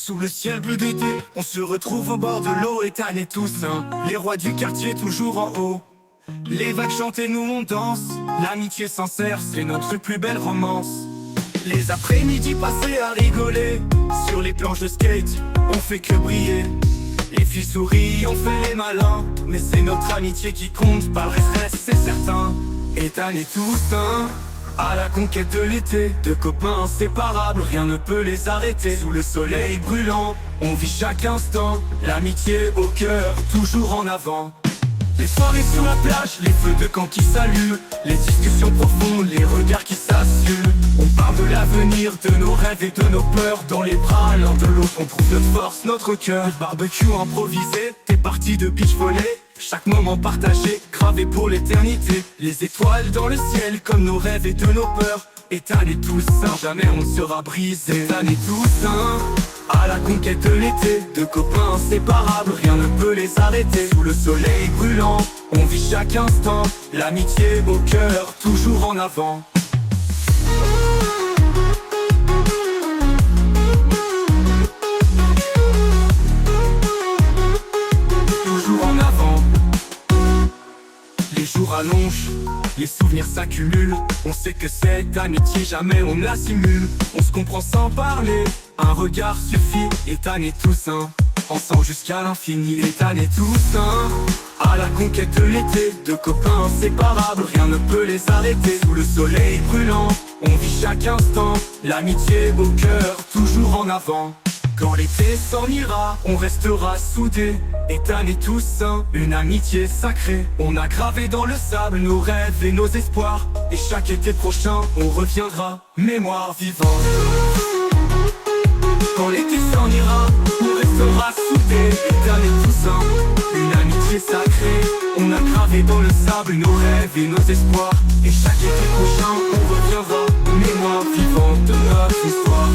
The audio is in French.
Sous le ciel bleu d'été, on se retrouve au bord de l'eau, Ethan et Toussaint, les rois du quartier toujours en haut. Les vagues chantent et nous on danse, l'amitié sincère c'est notre plus belle romance. Les après-midi passés à rigoler, sur les planches de skate, on fait que briller. Les filles sourient, on fait les malins, mais c'est notre amitié qui compte, pas le reste c'est certain. Ethan et Toussaint, à la conquête de l'été, deux copains inséparables, rien ne peut les arrêter. Sous le soleil brûlant, on vit chaque instant, l'amitié au cœur, toujours en avant. Les soirées sur la plage, les feux de camp qui s'allument, les discussions profondes, les regards qui s'assument. On parle de l'avenir, de nos rêves et de nos peurs. Dans les bras l'un de l'autre, on trouve notre force, notre cœur. Le barbecue improvisé, des parties de beach volley, chaque moment partagé, gravé pour l'éternité. Les étoiles dans le ciel, comme nos rêves et de nos peurs. Ethan et Toussaint, jamais on ne sera brisé. Ethan et Toussaint, à la conquête de l'été, deux copains inséparables, rien ne peut les arrêter. Sous le soleil brûlant, on vit chaque instant, l'amitié au cœur, toujours en avant. Toujours en avant. Les jours allongent, les souvenirs s'accumulent. On sait que cette amitié, jamais on ne la simule. On se comprend sans parler, un regard suffit. Ethan et Toussaint, ensemble jusqu'à l'infini. Ethan et Toussaint, à la conquête de l'été, deux copains inséparables, rien ne peut les arrêter. Sous le soleil brûlant, on vit chaque instant, l'amitié au cœur, toujours en avant. Quand l'été s'en ira, on restera soudés. Ethan et Toussaint, une amitié sacrée. On a gravé dans le sable nos rêves et nos espoirs. Et chaque été prochain, on reviendra, mémoire vivante. Quand l'été s'en ira, on restera soudés. Ethan et Toussaint, une amitié sacrée. On a gravé dans le sable nos rêves et nos espoirs. Et chaque été prochain, on reviendra, mémoire vivante de notre histoire.